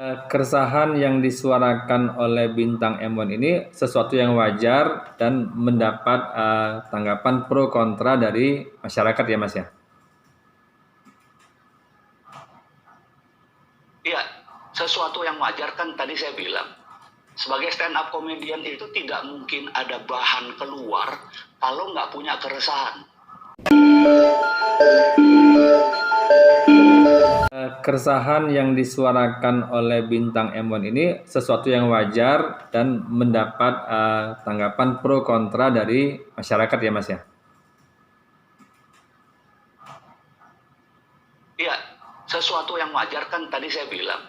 Keresahan yang disuarakan oleh Bintang Emon ini sesuatu yang wajar dan mendapat tanggapan pro kontra dari masyarakat ya Mas ya? Iya, sesuatu yang wajar kan tadi saya bilang. Sebagai stand up comedian itu tidak mungkin ada bahan keluar kalau nggak punya keresahan. Keresahan yang disuarakan oleh Bintang Emon ini sesuatu yang wajar dan mendapat tanggapan pro kontra dari masyarakat ya Mas ya? Iya, sesuatu yang wajar kan tadi saya bilang.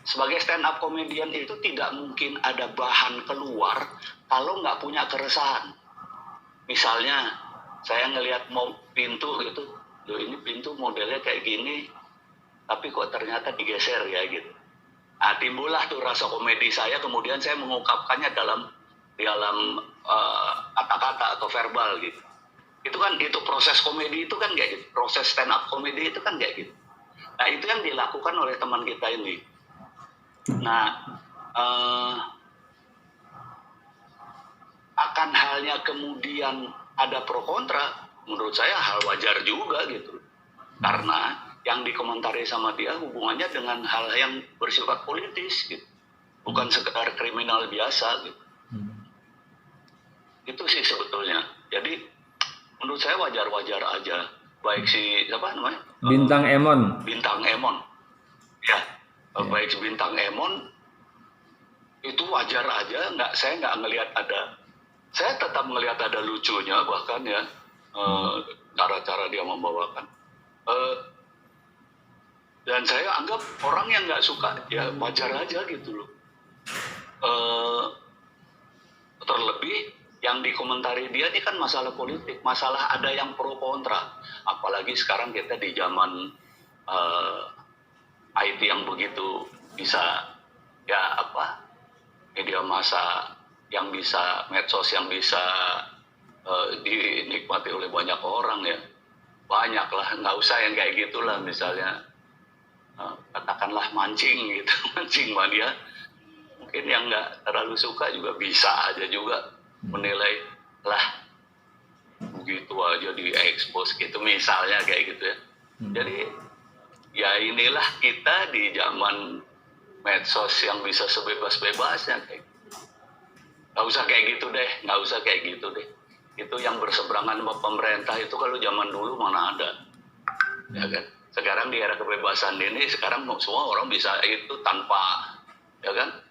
Sebagai stand up comedian itu tidak mungkin ada bahan keluar kalau nggak punya keresahan. Misalnya, saya ngelihat mau pintu gitu, loh ini pintu modelnya kayak gini, tapi kok ternyata digeser ya gitu. Nah, timbullah tuh rasa komedi saya, kemudian saya mengungkapkannya dalam kata-kata atau verbal gitu. Itu proses komedi itu kan kayak gitu, proses stand up komedi itu kan kayak gitu. Nah, itu yang dilakukan oleh teman kita ini. Nah, akan halnya kemudian ada pro kontra, menurut saya hal wajar juga gitu. Karena yang dikomentari sama dia hubungannya dengan hal yang bersifat politis gitu. Bukan sekedar kriminal biasa gitu. Itu sih sebetulnya. Jadi menurut saya wajar-wajar aja. Baik si siapa namanya? Bintang Emon. Bintang Emon. Ya, baik si Bintang Emon itu wajar aja. Saya nggak ngelihat ada. Saya tetap ngelihat ada lucunya bahkan ya cara-cara dia membawakan. Dan saya anggap orang yang nggak suka ya wajar aja gitu loh. Terlebih yang dikomentari dia ini kan masalah politik, masalah ada yang pro kontra. Apalagi sekarang kita di zaman IT yang begitu bisa ya media massa yang bisa, medsos yang bisa dinikmati oleh banyak orang ya. Banyak lah, nggak usah yang kayak gitulah misalnya katakanlah mancing gitu, mancing mania. Mungkin yang nggak terlalu suka juga bisa aja juga menilai lah begitu aja diekspos gitu misalnya kayak gitu ya. Jadi ya inilah kita di zaman medsos yang bisa sebebas-bebasnya kayak gitu. Nggak usah kayak gitu deh. Itu yang berseberangan sama pemerintah itu kalau zaman dulu mana ada, ya kan? Sekarang di era kebebasan ini sekarang semua orang bisa itu tanpa, ya kan?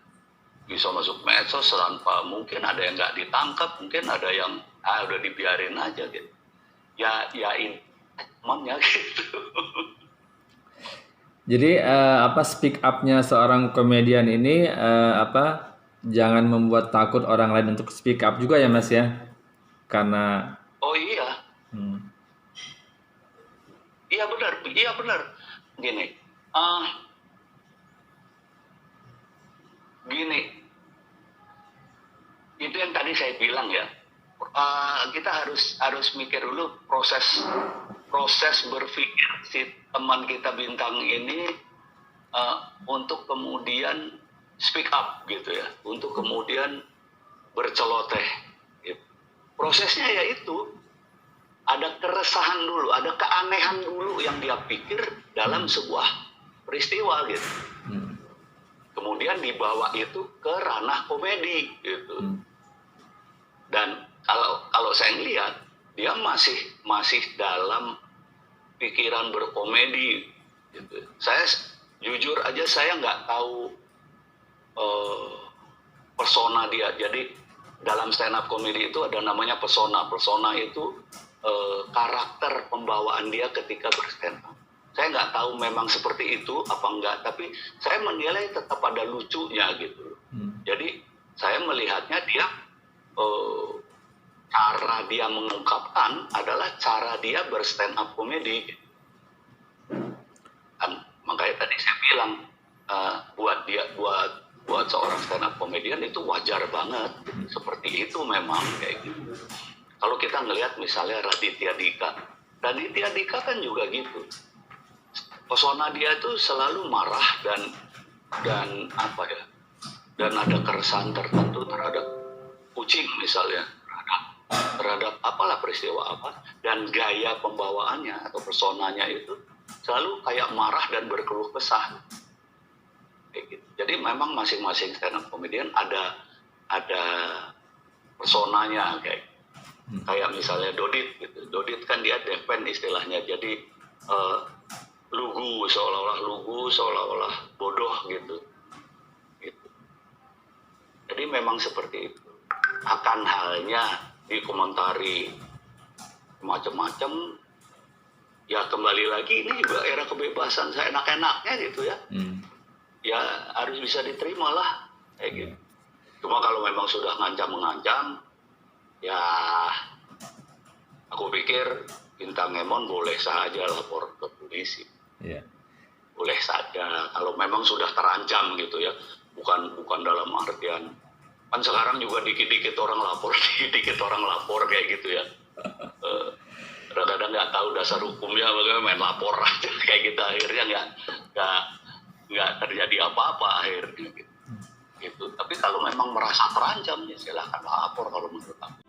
Bisa masuk medsos tanpa, mungkin ada yang nggak ditangkap, mungkin ada yang udah dibiarin aja gitu. Ya ini emangnya gitu. Jadi speak up-nya seorang komedian ini jangan membuat takut orang lain untuk speak up juga ya Mas ya? Karena Oh iya. Iya benar. Gini, itu yang tadi saya bilang ya. Kita harus mikir dulu proses berpikir si teman kita Bintang ini untuk kemudian speak up gitu ya, untuk kemudian berceloteh. Gitu. Prosesnya yaitu ada keresahan dulu, ada keanehan dulu yang dia pikir dalam sebuah peristiwa gitu. Kemudian dibawa itu ke ranah komedi gitu. Dan kalau saya lihat dia masih dalam pikiran berkomedi gitu. Saya jujur aja saya nggak tahu persona dia. Jadi dalam stand up comedy itu ada namanya persona. Persona itu karakter pembawaan dia ketika berstand up. Saya nggak tahu memang seperti itu apa enggak, tapi saya menilai tetap ada lucunya gitu. Jadi saya melihatnya dia cara dia mengungkapkan adalah cara dia berstand up comedy. Makanya tadi saya bilang buat seorang stand up comedian itu wajar banget. Seperti itu memang kayak gitu. Kalau kita ngelihat misalnya Raditya Dika kan juga gitu. Persona dia itu selalu marah dan dan apa ya, dan ada keresahan tertentu terhadap kucing misalnya, terhadap apalah peristiwa apa, dan gaya pembawaannya atau personanya itu selalu kayak marah dan berkeluh kesah kayak gitu. Jadi memang masing-masing stand up comedian ada personanya kayak misalnya Dodit gitu. Dodit kan dia defen istilahnya, jadi lugu, seolah-olah bodoh gitu. Jadi memang seperti itu. Akan halnya dikomentari macam-macam, ya kembali lagi ini juga era kebebasan seenak-enaknya gitu ya. Ya harus bisa diterima lah kayak gitu. Cuma kalau memang sudah mengancam, ya aku pikir Bintang Emon boleh saja lapor ke polisi. Boleh saja kalau memang sudah terancam gitu ya. Bukan dalam artian, kan sekarang juga dikit-dikit orang lapor kayak gitu ya. Kadang-kadang nggak tahu dasar hukumnya, bagaimana main lapor aja kayak gitu, akhirnya nggak terjadi apa-apa akhirnya gitu. Tapi kalau memang merasa terancam ya silahkan lapor kalau menurut aku.